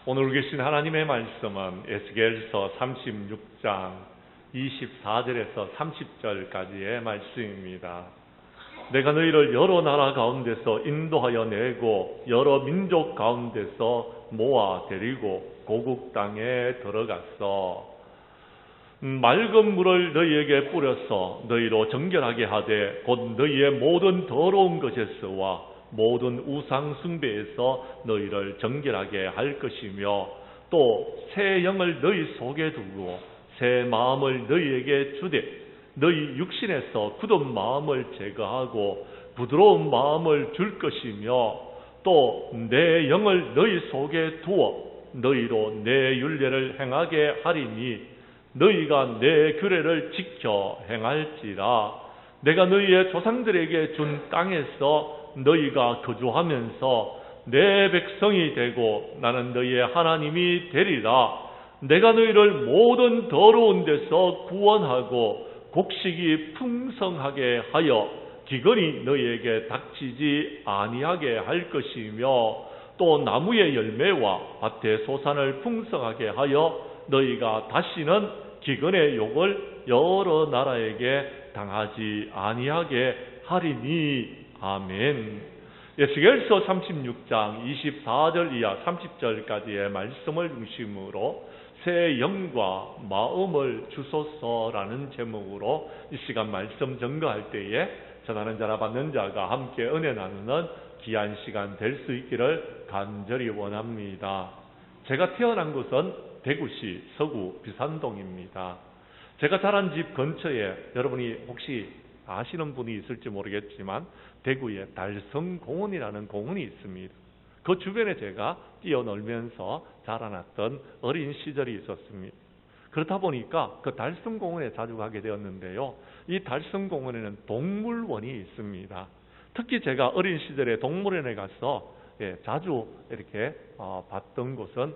오늘 계신 하나님의 말씀은 에스겔서 36장 24절에서 30절까지의 말씀입니다. 내가 너희를 여러 나라 가운데서 인도하여 내고 여러 민족 가운데서 모아 데리고 고국 땅에 들어갔어. 맑은 물을 너희에게 뿌려서 너희로 정결하게 하되 곧 너희의 모든 더러운 것에서와 모든 우상 숭배에서 너희를 정결하게 할 것이며 또 새 영을 너희 속에 두고 새 마음을 너희에게 주되 너희 육신에서 굳은 마음을 제거하고 부드러운 마음을 줄 것이며 또 내 영을 너희 속에 두어 너희로 내 율례를 행하게 하리니 너희가 내 규례를 지켜 행할지라. 내가 너희의 조상들에게 준 땅에서 너희가 거주하면서 내 백성이 되고 나는 너희의 하나님이 되리라. 내가 너희를 모든 더러운 데서 구원하고 곡식이 풍성하게 하여 기근이 너희에게 닥치지 아니하게 할 것이며 또 나무의 열매와 밭의 소산을 풍성하게 하여 너희가 다시는 기근의 욕을 여러 나라에게 당하지 아니하게 하리니. 아멘. 에스겔서 36장 24절 이하 30절까지의 말씀을 중심으로 새 영과 마음을 주소서라는 제목으로 이 시간 말씀 전거할 때에 전하는 자나 받는 자가 함께 은혜 나누는 귀한 시간 될 수 있기를 간절히 원합니다. 제가 태어난 곳은 대구시 서구 비산동입니다. 제가 자란 집 근처에 여러분이 혹시 아시는 분이 있을지 모르겠지만 대구에 달성공원이라는 공원이 있습니다. 그 주변에 제가 뛰어놀면서 자라났던 어린 시절이 있었습니다. 그렇다 보니까 그 달성공원에 자주 가게 되었는데요. 이 달성공원에는 동물원이 있습니다. 특히 제가 어린 시절에 동물원에 가서 자주 이렇게 봤던 곳은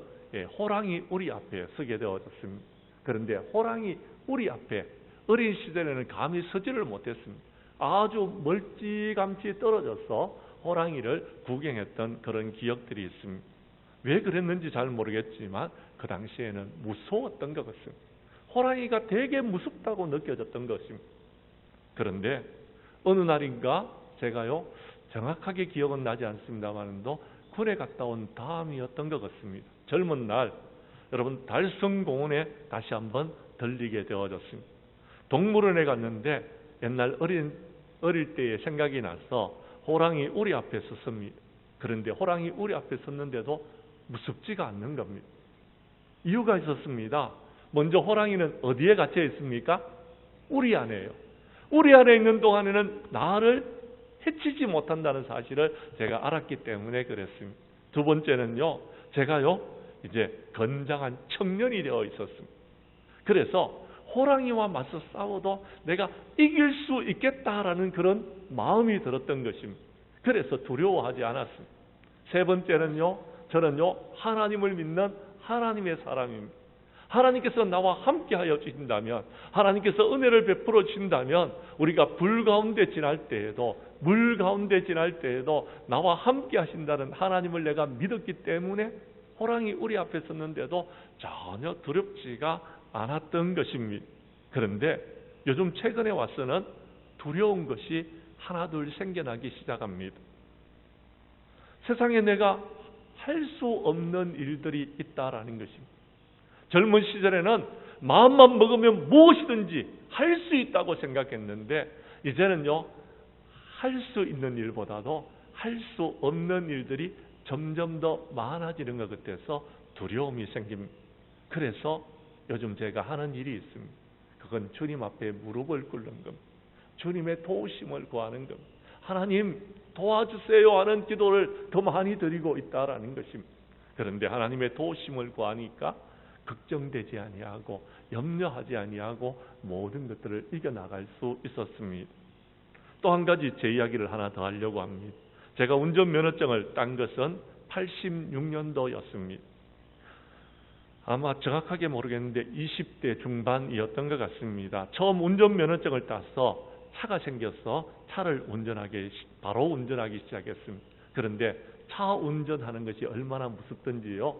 호랑이 우리 앞에 서게 되어졌습니다. 그런데 호랑이 우리 앞에 어린 시절에는 감히 서지를 못했습니다. 아주 멀찌감치 떨어져서 호랑이를 구경했던 그런 기억들이 있습니다. 왜 그랬는지 잘 모르겠지만 그 당시에는 무서웠던 것 같습니다. 호랑이가 되게 무섭다고 느껴졌던 것입니다. 그런데 어느 날인가 제가요 정확하게 기억은 나지 않습니다만도 군에 갔다 온 다음이었던 것 같습니다. 젊은 날 여러분 달성공원에 다시 한번 들리게 되어졌습니다. 동물원에 갔는데 옛날 어릴 때의 생각이 나서 호랑이 우리 앞에 섰습니다. 그런데 호랑이 우리 앞에 섰는데도 무섭지가 않는 겁니다. 이유가 있었습니다. 먼저 호랑이는 어디에 갇혀 있습니까? 우리 안에요. 우리 안에 있는 동안에는 나를 해치지 못한다는 사실을 제가 알았기 때문에 그랬습니다. 두 번째는요, 제가요 이제 건장한 청년이 되어 있었습니다. 그래서 호랑이와 맞서 싸워도 내가 이길 수 있겠다라는 그런 마음이 들었던 것입니다. 그래서 두려워하지 않았습니다. 세 번째는요, 저는요 하나님을 믿는 하나님의 사람입니다. 하나님께서 나와 함께하여 주신다면, 하나님께서 은혜를 베풀어 주신다면 우리가 불 가운데 지날 때에도, 물 가운데 지날 때에도 나와 함께 하신다는 하나님을 내가 믿었기 때문에 호랑이 우리 앞에 섰는데도 전혀 두렵지가 않았던 것입니다. 그런데 요즘 최근에 와서는 두려운 것이 하나둘 생겨나기 시작합니다. 세상에 내가 할 수 없는 일들이 있다라는 것입니다. 젊은 시절에는 마음만 먹으면 무엇이든지 할 수 있다고 생각했는데 이제는요 할 수 있는 일보다도 할 수 없는 일들이 점점 더 많아지는 것 같아서 두려움이 생깁니다. 그래서 요즘 제가 하는 일이 있습니다. 그건 주님 앞에 무릎을 꿇는 겁니다. 주님의 도우심을 구하는 겁니다. 하나님 도와주세요 하는 기도를 더 많이 드리고 있다라는 것입니다. 그런데 하나님의 도우심을 구하니까 걱정되지 아니하고 염려하지 아니하고 모든 것들을 이겨나갈 수 있었습니다. 또 한 가지 제 이야기를 하나 더 하려고 합니다. 제가 운전면허증을 딴 것은 86년도였습니다. 아마 정확하게 모르겠는데 20대 중반이었던 것 같습니다. 처음 운전면허증을 따서 차가 생겨서 차를 바로 운전하기 시작했습니다. 그런데 차 운전하는 것이 얼마나 무섭던지요.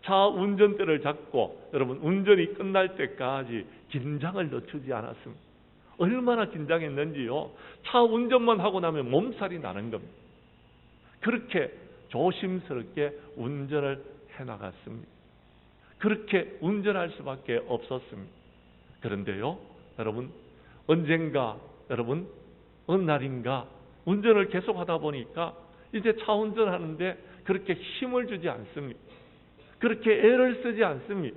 차 운전대를 잡고 여러분 운전이 끝날 때까지 긴장을 늦추지 않았습니다. 얼마나 긴장했는지요. 차 운전만 하고 나면 몸살이 나는 겁니다. 그렇게 조심스럽게 운전을 해나갔습니다. 그렇게 운전할 수밖에 없었습니다. 그런데요, 여러분, 언젠가, 여러분, 어느 날인가 운전을 계속하다 보니까 이제 차 운전하는데 그렇게 힘을 주지 않습니다. 그렇게 애를 쓰지 않습니다.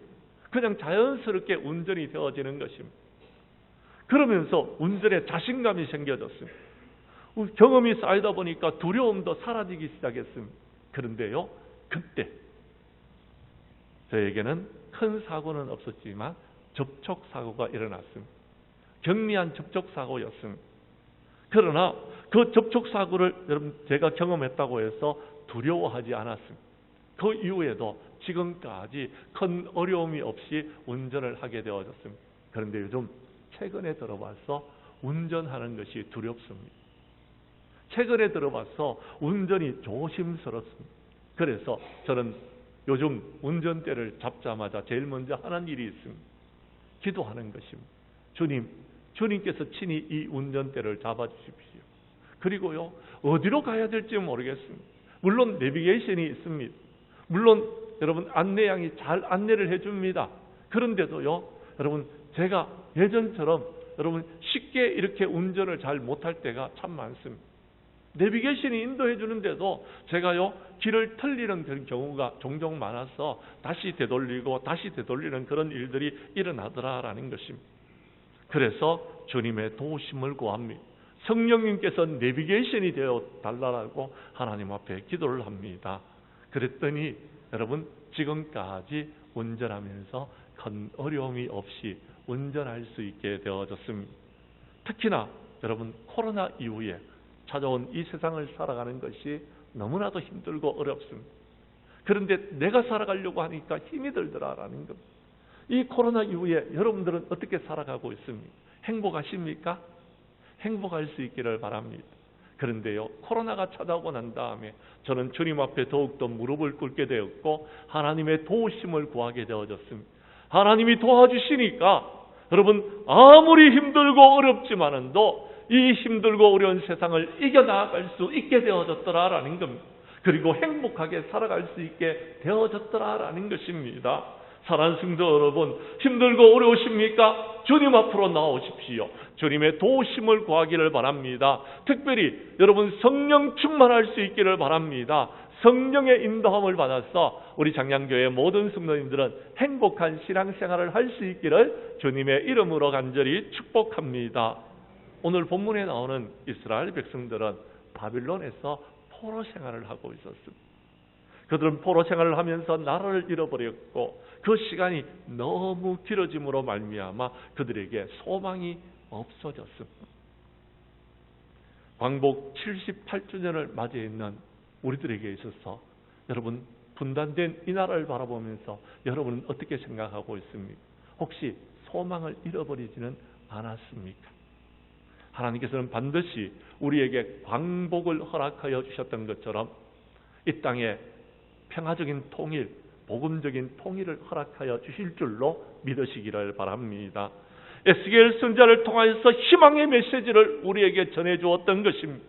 그냥 자연스럽게 운전이 되어지는 것입니다. 그러면서 운전에 자신감이 생겨졌습니다. 경험이 쌓이다 보니까 두려움도 사라지기 시작했습니다. 그런데요, 그때 저에게는 큰 사고는 없었지만 접촉사고가 일어났습니다. 경미한 접촉사고였습니다. 그러나 그 접촉사고를 여러분 제가 경험했다고 해서 두려워하지 않았습니다. 그 이후에도 지금까지 큰 어려움이 없이 운전을 하게 되어졌습니다. 그런데 요즘 최근에 들어봐서 운전하는 것이 두렵습니다. 최근에 들어봐서 운전이 조심스럽습니다. 그래서 저는 요즘 운전대를 잡자마자 제일 먼저 하는 일이 있습니다. 기도하는 것입니다. 주님께서 친히 이 운전대를 잡아주십시오. 그리고요, 어디로 가야 될지 모르겠습니다. 물론 내비게이션이 있습니다. 물론 여러분 안내양이 잘 안내를 해줍니다. 그런데도요, 여러분 제가 예전처럼 여러분 쉽게 이렇게 운전을 잘 못할 때가 참 많습니다. 내비게이션이 인도해 주는데도 제가요 길을 틀리는 그런 경우가 종종 많아서 다시 되돌리는 그런 일들이 일어나더라라는 것입니다. 그래서 주님의 도우심을 구합니다. 성령님께서 내비게이션이 되어 달라고 하나님 앞에 기도를 합니다. 그랬더니 여러분 지금까지 운전하면서 큰 어려움이 없이 운전할 수 있게 되어졌습니다. 특히나 여러분 코로나 이후에 찾아온 이 세상을 살아가는 것이 너무나도 힘들고 어렵습니다. 그런데 내가 살아가려고 하니까 힘이 들더라라는 겁니다. 이 코로나 이후에 여러분들은 어떻게 살아가고 있습니까? 행복하십니까? 행복할 수 있기를 바랍니다. 그런데요, 코로나가 찾아오고 난 다음에 저는 주님 앞에 더욱더 무릎을 꿇게 되었고 하나님의 도우심을 구하게 되어졌습니다. 하나님이 도와주시니까 여러분 아무리 힘들고 어렵지만은도 이 힘들고 어려운 세상을 이겨나갈 수 있게 되어졌더라라는 겁니다. 그리고 행복하게 살아갈 수 있게 되어졌더라라는 것입니다. 사랑하는 성도 여러분, 힘들고 어려우십니까? 주님 앞으로 나오십시오. 주님의 도우심을 구하기를 바랍니다. 특별히 여러분 성령 충만할 수 있기를 바랍니다. 성령의 인도함을 받아서 우리 장량교회 모든 성도님들은 행복한 신앙생활을 할 수 있기를 주님의 이름으로 간절히 축복합니다. 오늘 본문에 나오는 이스라엘 백성들은 바빌론에서 포로 생활을 하고 있었습니다. 그들은 포로 생활을 하면서 나라를 잃어버렸고 그 시간이 너무 길어짐으로 말미암아 그들에게 소망이 없어졌습니다. 광복 78주년을 맞이해 있는 우리들에게 있어서 여러분 분단된 이 나라를 바라보면서 여러분은 어떻게 생각하고 있습니까? 혹시 소망을 잃어버리지는 않았습니까? 하나님께서는 반드시 우리에게 광복을 허락하여 주셨던 것처럼 이 땅에 평화적인 통일, 복음적인 통일을 허락하여 주실 줄로 믿으시기를 바랍니다. 에스겔 선지자를 통하여서 희망의 메시지를 우리에게 전해주었던 것입니다.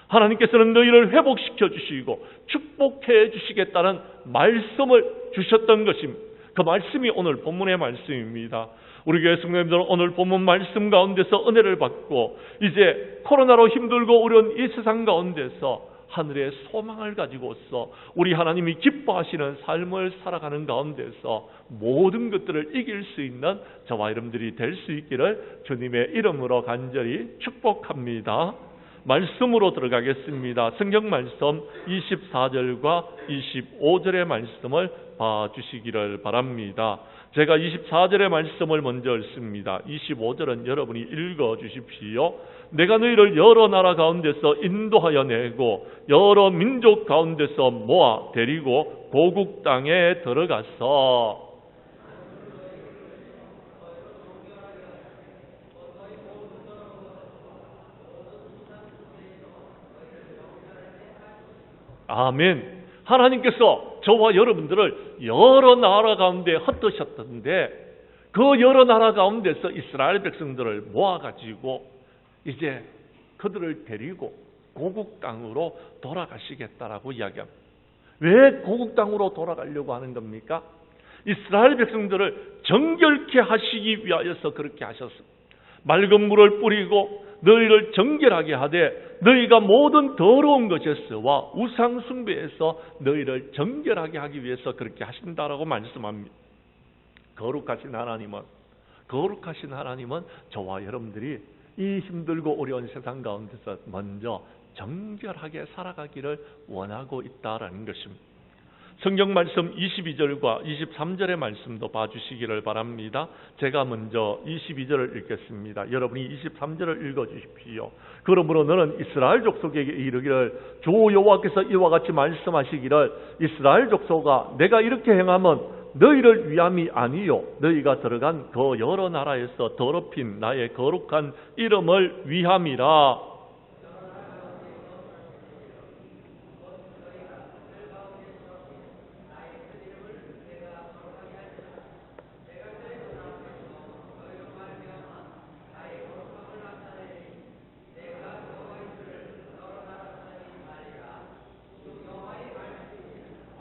하나님께서는 너희를 회복시켜 주시고 축복해 주시겠다는 말씀을 주셨던 것입니다. 그 말씀이 오늘 본문의 말씀입니다. 우리 교회 성도님들은 오늘 본문 말씀 가운데서 은혜를 받고 이제 코로나로 힘들고 어려운 이 세상 가운데서 하늘의 소망을 가지고서 우리 하나님이 기뻐하시는 삶을 살아가는 가운데서 모든 것들을 이길 수 있는 저와 여러분들이 될 수 있기를 주님의 이름으로 간절히 축복합니다. 말씀으로 들어가겠습니다. 성경 말씀 24절과 25절의 말씀을 봐주시기를 바랍니다. 제가 24절의 말씀을 먼저 읽습니다. 25절은 여러분이 읽어주십시오. 내가 너희를 여러 나라 가운데서 인도하여 내고 여러 민족 가운데서 모아 데리고 고국 땅에 들어가서 아멘. 하나님께서 저와 여러분들을 여러 나라 가운데 흩으셨던데 그 여러 나라 가운데서 이스라엘 백성들을 모아가지고 이제 그들을 데리고 고국 땅으로 돌아가시겠다라고 이야기합니다. 왜 고국 땅으로 돌아가려고 하는 겁니까? 이스라엘 백성들을 정결케 하시기 위하여서 그렇게 하셨습니다. 맑은 물을 뿌리고 너희를 정결하게 하되 너희가 모든 더러운 것에서와 우상 숭배에서 너희를 정결하게 하기 위해서 그렇게 하신다라고 말씀합니다. 거룩하신 하나님은 저와 여러분들이 이 힘들고 어려운 세상 가운데서 먼저 정결하게 살아가기를 원하고 있다라는 것입니다. 성경 말씀 22절과 23절의 말씀도 봐주시기를 바랍니다. 제가 먼저 22절을 읽겠습니다. 여러분이 23절을 읽어주십시오. 그러므로 너는 이스라엘 족속에게 이르기를 주 여호와께서 이와 같이 말씀하시기를 이스라엘 족속아 내가 이렇게 행하면 너희를 위함이 아니요 너희가 들어간 그 여러 나라에서 더럽힌 나의 거룩한 이름을 위함이라.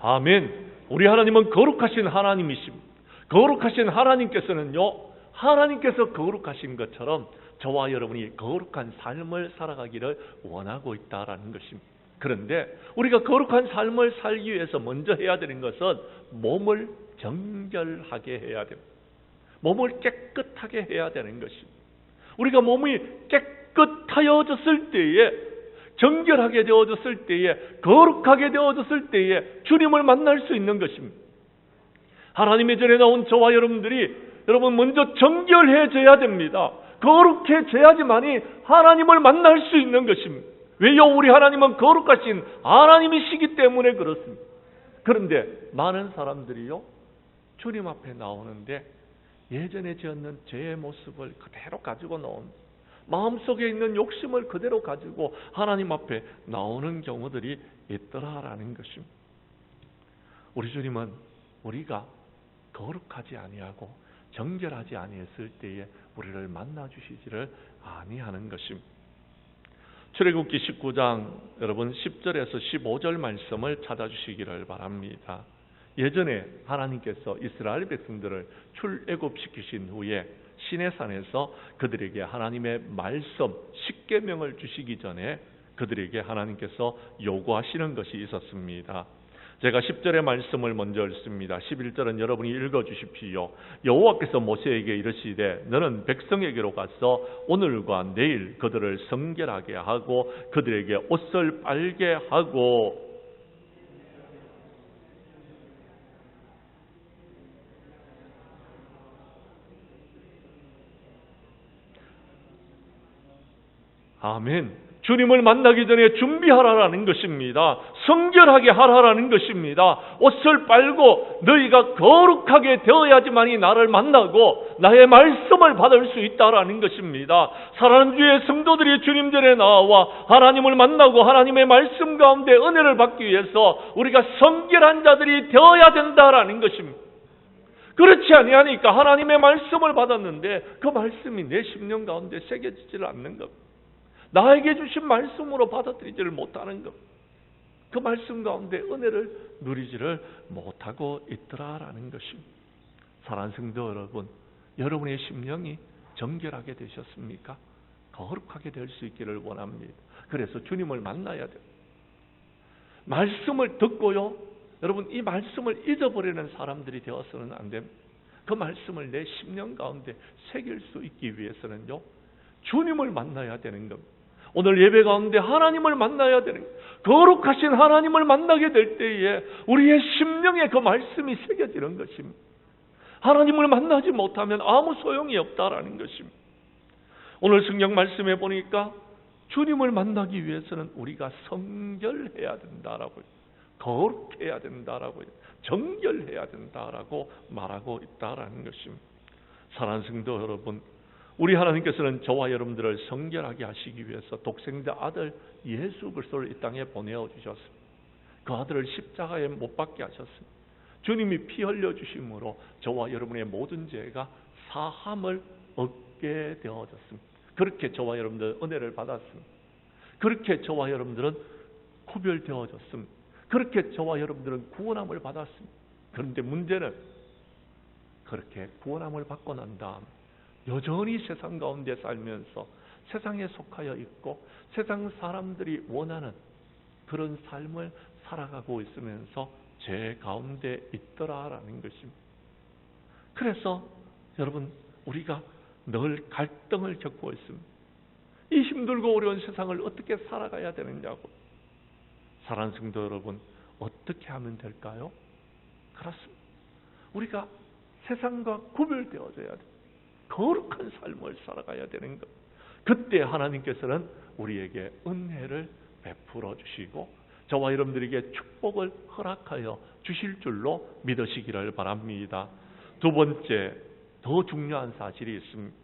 아멘. 우리 하나님은 거룩하신 하나님이십니다. 거룩하신 하나님께서는요, 하나님께서 거룩하신 것처럼 저와 여러분이 거룩한 삶을 살아가기를 원하고 있다라는 것입니다. 그런데 우리가 거룩한 삶을 살기 위해서 먼저 해야 되는 것은 몸을 정결하게 해야 됩니다. 몸을 깨끗하게 해야 되는 것입니다. 우리가 몸이 깨끗하여졌을 때에, 정결하게 되어졌을 때에, 거룩하게 되어졌을 때에 주님을 만날 수 있는 것입니다. 하나님의 전에 나온 저와 여러분들이 여러분 먼저 정결해져야 됩니다. 거룩해져야지만이 하나님을 만날 수 있는 것입니다. 왜요? 우리 하나님은 거룩하신 하나님이시기 때문에 그렇습니다. 그런데 많은 사람들이요, 주님 앞에 나오는데 예전에 지었는 죄의 모습을 그대로 가지고 나옵니다. 마음속에 있는 욕심을 그대로 가지고 하나님 앞에 나오는 경우들이 있더라라는 것입니다. 우리 주님은 우리가 거룩하지 아니하고 정결하지 아니했을 때에 우리를 만나 주시지를 아니하는 것입니다. 출애굽기 19장 여러분 10절에서 15절 말씀을 찾아주시기를 바랍니다. 예전에 하나님께서 이스라엘 백성들을 출애굽시키신 후에 시내산에서 그들에게 하나님의 말씀 십계명을 주시기 전에 그들에게 하나님께서 요구하시는 것이 있었습니다. 제가 10절의 말씀을 먼저 읽습니다. 11절은 여러분이 읽어주십시오. 여호와께서 모세에게 이르시되 너는 백성에게로 가서 오늘과 내일 그들을 성결하게 하고 그들에게 옷을 빨게 하고 아멘. 주님을 만나기 전에 준비하라라는 것입니다. 성결하게 하라라는 것입니다. 옷을 빨고 너희가 거룩하게 되어야지만이 나를 만나고 나의 말씀을 받을 수 있다라는 것입니다. 사랑하는 주의 성도들이 주님 전에 나와 하나님을 만나고 하나님의 말씀 가운데 은혜를 받기 위해서 우리가 성결한 자들이 되어야 된다라는 것입니다. 그렇지 아니하니까 하나님의 말씀을 받았는데 그 말씀이 내 심령 가운데 새겨지질 않는 것, 나에게 주신 말씀으로 받아들이지를 못하는 것, 그 말씀 가운데 은혜를 누리지를 못하고 있더라라는 것입니다. 사랑하는 성도 여러분, 여러분의 심령이 정결하게 되셨습니까? 거룩하게 될 수 있기를 원합니다. 그래서 주님을 만나야 돼요. 말씀을 듣고요, 여러분 이 말씀을 잊어버리는 사람들이 되어서는 안 됩니다. 그 말씀을 내 심령 가운데 새길 수 있기 위해서는요, 주님을 만나야 되는 겁니다. 오늘 예배 가운데 하나님을 만나야 되는 거예요. 거룩하신 하나님을 만나게 될 때에 우리의 심령에 그 말씀이 새겨지는 것입니다. 하나님을 만나지 못하면 아무 소용이 없다라는 것입니다. 오늘 성경 말씀에 보니까 주님을 만나기 위해서는 우리가 성결해야 된다라고요, 거룩해야 된다라고요, 정결해야 된다라고 말하고 있다라는 것입니다. 사랑하는 성도 여러분, 우리 하나님께서는 저와 여러분들을 성결하게 하시기 위해서 독생자 아들 예수 그리스도를 이 땅에 보내어 주셨습니다. 그 아들을 십자가에 못 박게 하셨습니다. 주님이 피 흘려주심으로 저와 여러분의 모든 죄가 사함을 얻게 되어졌습니다. 그렇게 저와 여러분들은 은혜를 받았습니다. 그렇게 저와 여러분들은 구별되어졌습니다. 그렇게 저와 여러분들은 구원함을 받았습니다. 그런데 문제는 그렇게 구원함을 받고 난 다음 여전히 세상 가운데 살면서 세상에 속하여 있고 세상 사람들이 원하는 그런 삶을 살아가고 있으면서 죄 가운데 있더라라는 것입니다. 그래서 여러분, 우리가 늘 갈등을 겪고 있습니다. 이 힘들고 어려운 세상을 어떻게 살아가야 되느냐고. 사랑하는 성도 여러분, 어떻게 하면 될까요? 그렇습니다. 우리가 세상과 구별되어져야 돼요. 거룩한 삶을 살아가야 되는 것. 그때 하나님께서는 우리에게 은혜를 베풀어 주시고 저와 여러분들에게 축복을 허락하여 주실 줄로 믿으시기를 바랍니다. 두 번째, 더 중요한 사실이 있습니다.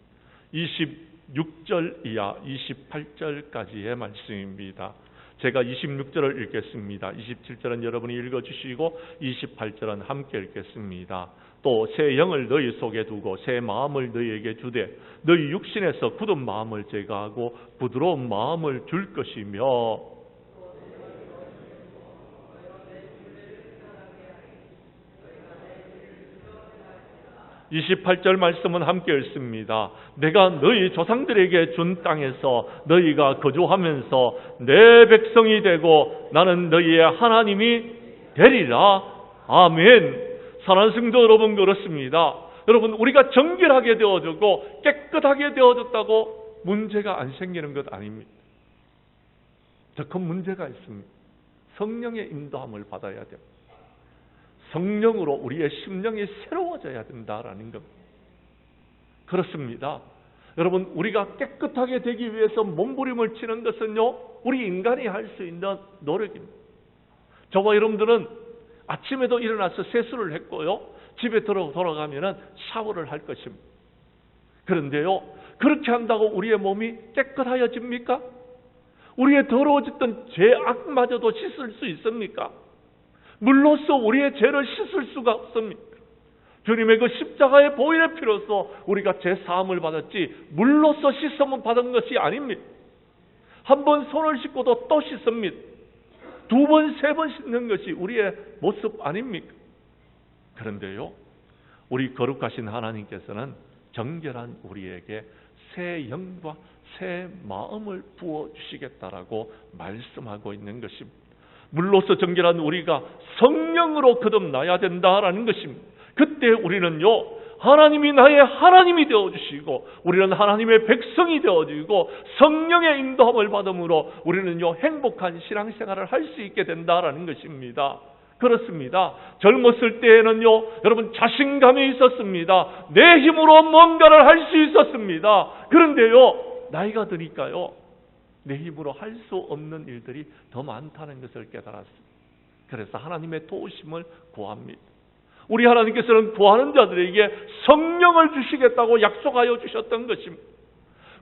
26절 이하 28절까지의 말씀입니다. 제가 26절을 읽겠습니다. 27절은 여러분이 읽어주시고 28절은 함께 읽겠습니다. 또 새 영을 너희 속에 두고 새 마음을 너희에게 주되 너희 육신에서 굳은 마음을 제거하고 부드러운 마음을 줄 것이며 28절 말씀은 함께 읽습니다. 내가 너희 조상들에게 준 땅에서 너희가 거주하면서 내 백성이 되고 나는 너희의 하나님이 되리라. 아멘. 사랑하는 성도 여러분, 그렇습니다. 여러분, 우리가 정결하게 되어졌고 깨끗하게 되어졌다고 문제가 안 생기는 것 아닙니다. 더 큰 문제가 있습니다. 성령의 인도함을 받아야 돼요. 성령으로 우리의 심령이 새로워져야 된다라는 것. 그렇습니다. 여러분, 우리가 깨끗하게 되기 위해서 몸부림을 치는 것은요, 우리 인간이 할 수 있는 노력입니다. 저와 여러분들은 아침에도 일어나서 세수를 했고요, 집에 돌아가면은 샤워를 할 것입니다. 그런데요, 그렇게 한다고 우리의 몸이 깨끗하여집니까? 우리의 더러워졌던 죄악마저도 씻을 수 있습니까? 물로써 우리의 죄를 씻을 수가 없습니다. 주님의 그 십자가의 보혈의 피로써 우리가 죄 사함을 받았지 물로써 씻음을 받은 것이 아닙니다. 한 번 손을 씻고도 또 씻습니다. 두 번, 세 번 씻는 것이 우리의 모습 아닙니까? 그런데요, 우리 거룩하신 하나님께서는 정결한 우리에게 새 영과 새 마음을 부어주시겠다라고 말씀하고 있는 것입니다. 물로서 정결한 우리가 성령으로 거듭나야 된다라는 것입니다. 그때 우리는요, 하나님이 나의 하나님이 되어주시고 우리는 하나님의 백성이 되어지고 성령의 인도함을 받음으로 우리는요, 행복한 신앙생활을 할 수 있게 된다라는 것입니다. 그렇습니다. 젊었을 때에는요, 여러분, 자신감이 있었습니다. 내 힘으로 뭔가를 할 수 있었습니다. 그런데요, 나이가 드니까요, 내 힘으로 할 수 없는 일들이 더 많다는 것을 깨달았습니다. 그래서 하나님의 도우심을 구합니다. 우리 하나님께서는 구하는 자들에게 성령을 주시겠다고 약속하여 주셨던 것입니다.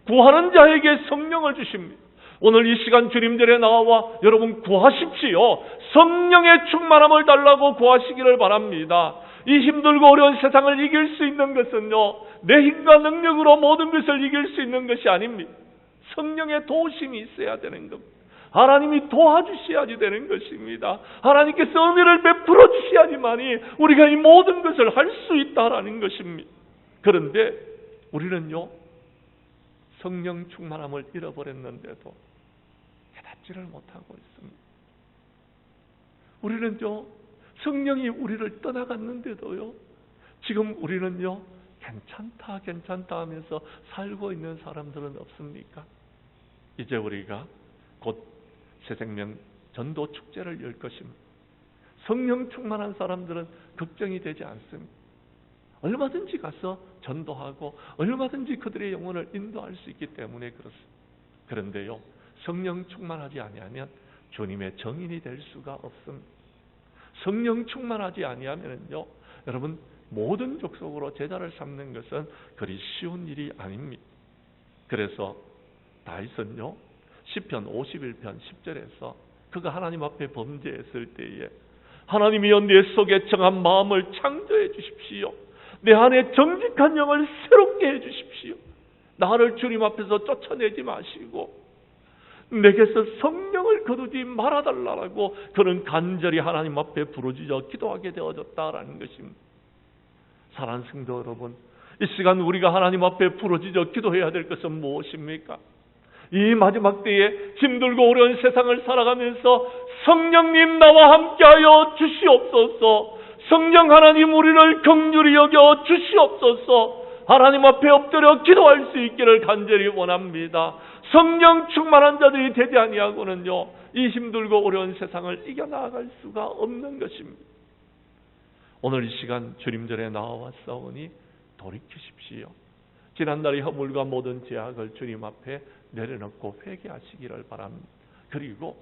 구하는 자에게 성령을 주십니다. 오늘 이 시간 주님들에 나와 여러분 구하십시오. 성령의 충만함을 달라고 구하시기를 바랍니다. 이 힘들고 어려운 세상을 이길 수 있는 것은요, 내 힘과 능력으로 모든 것을 이길 수 있는 것이 아닙니다. 성령의 도우심이 있어야 되는 겁니다. 하나님이 도와주셔야지 되는 것입니다. 하나님께서 은혜를 베풀어 주셔야지만이 우리가 이 모든 것을 할 수 있다라는 것입니다. 그런데 우리는요, 성령 충만함을 잃어버렸는데도 깨닫지를 못하고 있습니다. 우리는요, 성령이 우리를 떠나갔는데도요, 지금 우리는요, 괜찮다 하면서 살고 있는 사람들은 없습니까? 이제 우리가 곧 새생명 전도 축제를 열 것입니다. 성령 충만한 사람들은 걱정이 되지 않습니다. 얼마든지 가서 전도하고 얼마든지 그들의 영혼을 인도할 수 있기 때문에 그렇습니다. 그런데요, 성령 충만하지 아니하면 주님의 정인이 될 수가 없습니다. 성령 충만하지 아니하면요, 여러분, 모든 족속으로 제자를 삼는 것은 그리 쉬운 일이 아닙니다. 그래서 다윗은요, 시편 51편 10절에서 그가 하나님 앞에 범죄했을 때에 하나님이여 내 속에 정한 마음을 창조해 주십시오. 내 안에 정직한 영을 새롭게 해 주십시오. 나를 주님 앞에서 쫓아내지 마시고 내게서 성령을 거두지 말아달라고 그는 간절히 하나님 앞에 부르짖어 기도하게 되어졌다라는 것입니다. 사랑하는 성도 여러분, 이 시간 우리가 하나님 앞에 부르짖어 기도해야 될 것은 무엇입니까? 이 마지막 때에 힘들고 어려운 세상을 살아가면서 성령님 나와 함께하여 주시옵소서. 성령 하나님 우리를 긍휼히 여겨 주시옵소서. 하나님 앞에 엎드려 기도할 수 있기를 간절히 원합니다. 성령 충만한 자들이 되지 아니하고는요 이 힘들고 어려운 세상을 이겨나갈 수가 없는 것입니다. 오늘 이 시간 주님전에 나와왔사오니 돌이키십시오. 지난날의 허물과 모든 죄악을 주님 앞에 내려놓고 회개하시기를 바랍니다. 그리고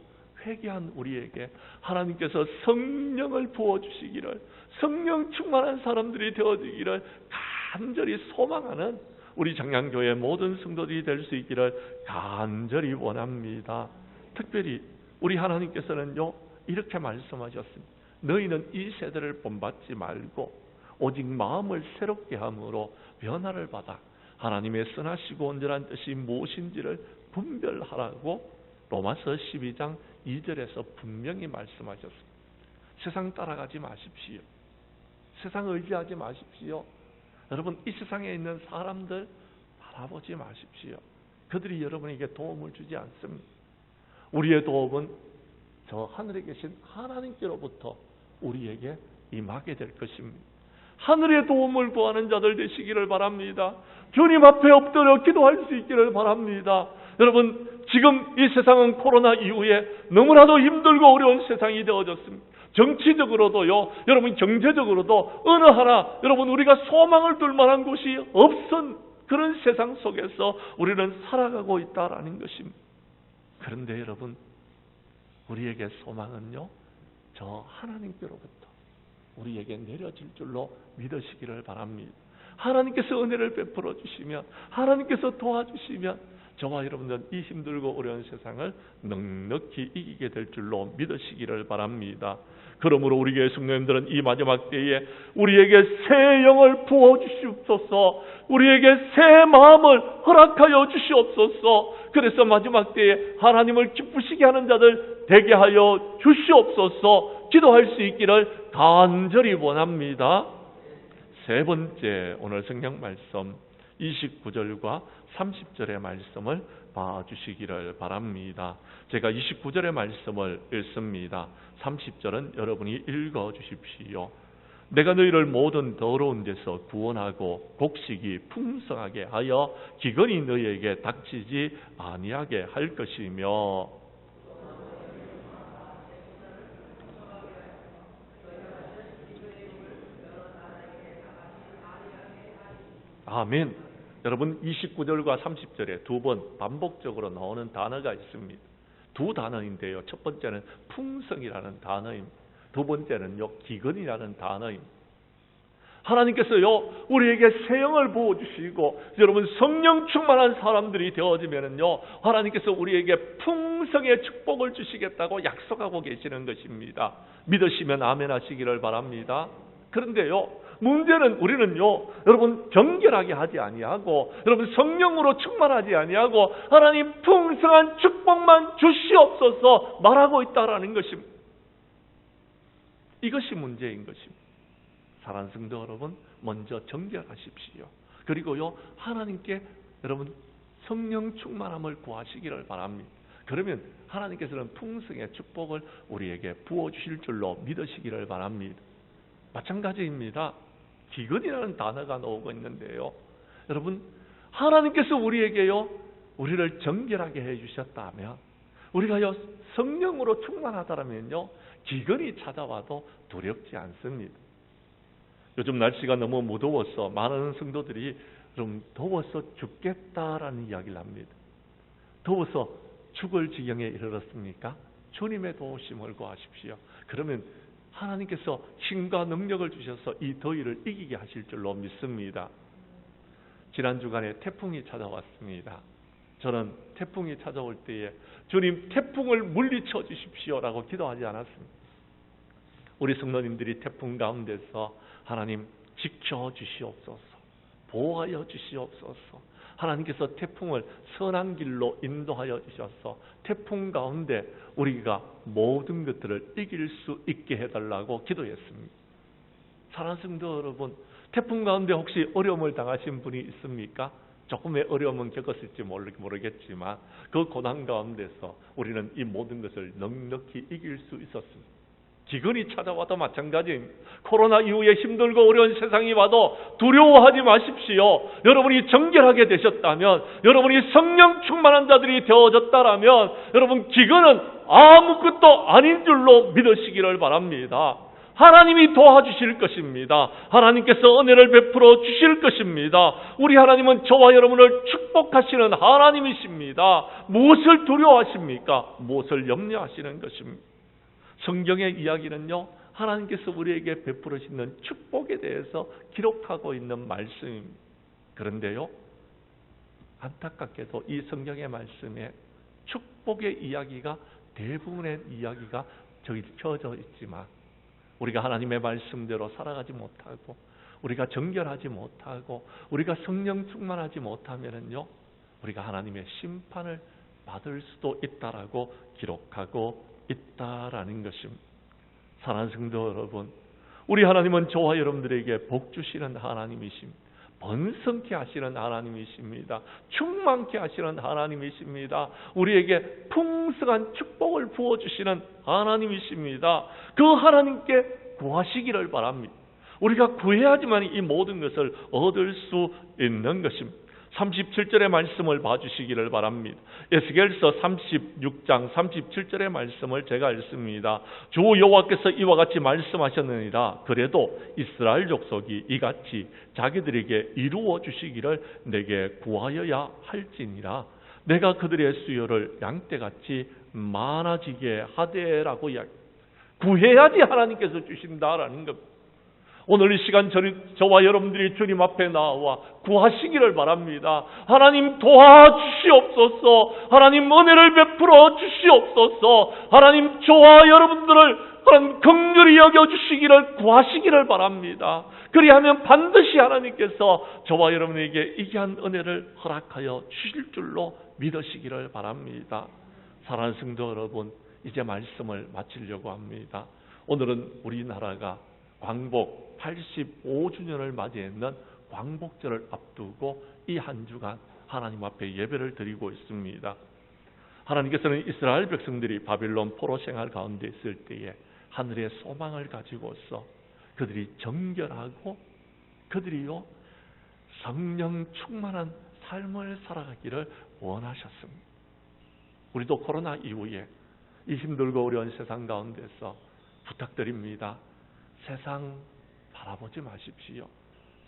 회개한 우리에게 하나님께서 성령을 부어주시기를, 성령 충만한 사람들이 되어지기를 간절히 소망하는 우리 장량교회 모든 성도들이 될 수 있기를 간절히 원합니다. 특별히 우리 하나님께서는요 이렇게 말씀하셨습니다. 너희는 이 세대를 본받지 말고 오직 마음을 새롭게 함으로 변화를 받아 하나님의 선하시고 온전한 뜻이 무엇인지를 분별하라고 로마서 12장 2절에서 분명히 말씀하셨습니다. 세상 따라가지 마십시오. 세상 의지하지 마십시오. 여러분 이 세상에 있는 사람들 바라보지 마십시오. 그들이 여러분에게 도움을 주지 않습니다. 우리의 도움은 저 하늘에 계신 하나님께로부터 우리에게 임하게 될 것입니다. 하늘의 도움을 구하는 자들 되시기를 바랍니다. 주님 앞에 엎드려 기도할 수 있기를 바랍니다. 여러분 지금 이 세상은 코로나 이후에 너무나도 힘들고 어려운 세상이 되어졌습니다. 정치적으로도요, 여러분 경제적으로도 어느 하나 여러분 우리가 소망을 둘 만한 곳이 없은 그런 세상 속에서 우리는 살아가고 있다라는 것입니다. 그런데 여러분 우리에게 소망은요 저 하나님께로부터 우리에게 내려질 줄로 믿으시기를 바랍니다. 하나님께서 은혜를 베풀어 주시면, 하나님께서 도와주시면 저와 여러분들은 이 힘들고 어려운 세상을 넉넉히 이기게 될 줄로 믿으시기를 바랍니다. 그러므로 우리 교회 성도님들은 이 마지막 때에 우리에게 새 영을 부어주시옵소서, 우리에게 새 마음을 허락하여 주시옵소서. 그래서 마지막 때에 하나님을 기쁘시게 하는 자들 되게 하여 주시옵소서. 기도할 수 있기를 간절히 원합니다. 세 번째 오늘 성경 말씀 29절과 30절의 말씀을 봐주시기를 바랍니다. 제가 29절의 말씀을 읽습니다. 30절은 여러분이 읽어주십시오. 내가 너희를 모든 더러운 데서 구원하고 곡식이 풍성하게 하여 기근이 너희에게 닥치지 아니하게 할 것이며, 아멘. 여러분 29절과 30절에 두 번 반복적으로 나오는 단어가 있습니다. 두 단어인데요. 첫 번째는 풍성이라는 단어입니다. 두 번째는요 기근이라는 단어입니다. 하나님께서요 우리에게 새 영을 부어주시고 여러분 성령 충만한 사람들이 되어지면은요 하나님께서 우리에게 풍성의 축복을 주시겠다고 약속하고 계시는 것입니다. 믿으시면 아멘 하시기를 바랍니다. 그런데요 문제는 우리는요 여러분 정결하게 하지 아니하고 여러분 성령으로 충만하지 아니하고 하나님 풍성한 축복만 주시옵소서 말하고 있다라는 것입니다. 이것이 문제인 것입니다. 사랑하는 성도 여러분, 먼저 정결하십시오. 그리고요 하나님께 여러분 성령 충만함을 구하시기를 바랍니다. 그러면 하나님께서는 풍성의 축복을 우리에게 부어주실 줄로 믿으시기를 바랍니다. 마찬가지입니다. 기근이라는 단어가 나오고 있는데요. 여러분 하나님께서 우리에게요 우리를 정결하게 해주셨다면, 우리가요 성령으로 충만하다면요 기근이 찾아와도 두렵지 않습니다. 요즘 날씨가 너무 무더워서 많은 성도들이 좀 더워서 죽겠다라는 이야기를 합니다. 더워서 죽을 지경에 이르렀습니까? 주님의 도우심을 구하십시오. 그러면 하나님께서 힘과 능력을 주셔서 이 더위를 이기게 하실 줄로 믿습니다. 지난 주간에 태풍이 찾아왔습니다. 저는 태풍이 찾아올 때에 주님 태풍을 물리쳐 주십시오라고 기도하지 않았습니다. 우리 성도님들이 태풍 가운데서 하나님 지켜주시옵소서, 보호하여 주시옵소서, 하나님께서 태풍을 선한 길로 인도하여 주셔서 태풍 가운데 우리가 모든 것들을 이길 수 있게 해달라고 기도했습니다. 사랑하는 성도 여러분, 태풍 가운데 혹시 어려움을 당하신 분이 있습니까? 조금의 어려움은 겪었을지 모르겠지만 그 고난 가운데서 우리는 이 모든 것을 넉넉히 이길 수 있었습니다. 기근이 찾아와도 마찬가지입니다. 코로나 이후에 힘들고 어려운 세상이 와도 두려워하지 마십시오. 여러분이 정결하게 되셨다면, 여러분이 성령 충만한 자들이 되어졌다라면 여러분 기근은 아무것도 아닌 줄로 믿으시기를 바랍니다. 하나님이 도와주실 것입니다. 하나님께서 은혜를 베풀어 주실 것입니다. 우리 하나님은 저와 여러분을 축복하시는 하나님이십니다. 무엇을 두려워하십니까? 무엇을 염려하시는 것입니다. 성경의 이야기는요, 하나님께서 우리에게 베풀으시는 축복에 대해서 기록하고 있는 말씀입니다. 그런데요, 안타깝게도 이 성경의 말씀에 축복의 이야기가 대부분의 이야기가 적혀져 있지만 우리가 하나님의 말씀대로 살아가지 못하고 우리가 정결하지 못하고 우리가 성령 충만하지 못하면은요, 우리가 하나님의 심판을 받을 수도 있다라고 기록하고 있다라는 것입니다. 사랑하는 성도 여러분, 우리 하나님은 저와 여러분들에게 복 주시는 하나님이십니다. 번성케 하시는 하나님이십니다. 충만케 하시는 하나님이십니다. 우리에게 풍성한 축복을 부어주시는 하나님이십니다. 그 하나님께 구하시기를 바랍니다. 우리가 구해야지만 이 모든 것을 얻을 수 있는 것입니다. 37절의 말씀을 봐주시기를 바랍니다. 에스겔서 36장 37절의 말씀을 제가 읽습니다. 주 여호와께서 이와 같이 말씀하셨느니라. 그래도 이스라엘 족속이 이같이 자기들에게 이루어 주시기를 내게 구하여야 할지니라. 내가 그들의 수요를 양떼같이 많아지게 하되라고 이야기합니다. 구해야지 하나님께서 주신다라는 겁니다. 오늘 이 시간 저와 여러분들이 주님 앞에 나와 구하시기를 바랍니다. 하나님 도와주시옵소서. 하나님 은혜를 베풀어 주시옵소서. 하나님 저와 여러분들을 하나님 긍휼히 여겨주시기를 구하시기를 바랍니다. 그리하면 반드시 하나님께서 저와 여러분에게 이기한 은혜를 허락하여 주실 줄로 믿으시기를 바랍니다. 사랑하는 성도 여러분, 이제 말씀을 마치려고 합니다. 오늘은 우리나라가 광복 85주년을 맞이했는 광복절을 앞두고 이 한 주간 하나님 앞에 예배를 드리고 있습니다. 하나님께서는 이스라엘 백성들이 바빌론 포로 생활 가운데 있을 때에 하늘의 소망을 가지고서 그들이 정결하고 그들이요 성령 충만한 삶을 살아가기를 원하셨습니다. 우리도 코로나 이후에 이 힘들고 어려운 세상 가운데서 부탁드립니다. 세상 바라보지 마십시오.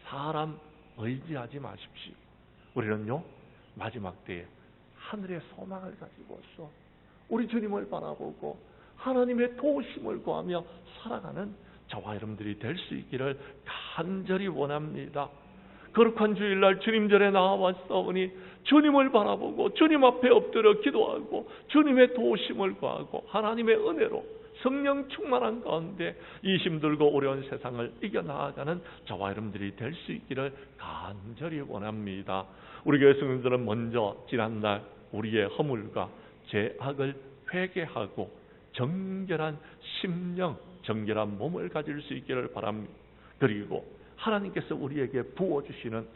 사람 의지하지 마십시오. 우리는요, 마지막 때에 하늘의 소망을 가지고서 우리 주님을 바라보고 하나님의 도우심을 구하며 살아가는 저와 여러분들이 될 수 있기를 간절히 원합니다. 거룩한 주일날 주님전에 나와왔사오니 주님을 바라보고 주님 앞에 엎드려 기도하고 주님의 도우심을 구하고 하나님의 은혜로 성령 충만한 가운데 이 힘들고 어려운 세상을 이겨나가는 저와 여러분들이 될 수 있기를 간절히 원합니다. 우리 교회 성도들은 먼저 지난날 우리의 허물과 죄악을 회개하고 정결한 심령, 정결한 몸을 가질 수 있기를 바랍니다. 그리고 하나님께서 우리에게 부어주시는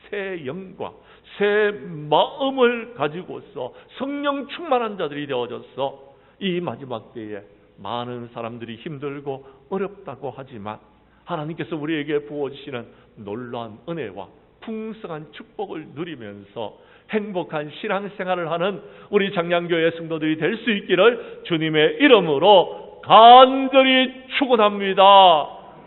새 영과 새 마음을 가지고서 성령 충만한 자들이 되어져서 이 마지막 때에 많은 사람들이 힘들고 어렵다고 하지만 하나님께서 우리에게 부어주시는 놀라운 은혜와 풍성한 축복을 누리면서 행복한 신앙생활을 하는 우리 장량교회 성도들이 될 수 있기를 주님의 이름으로 간절히 축원합니다.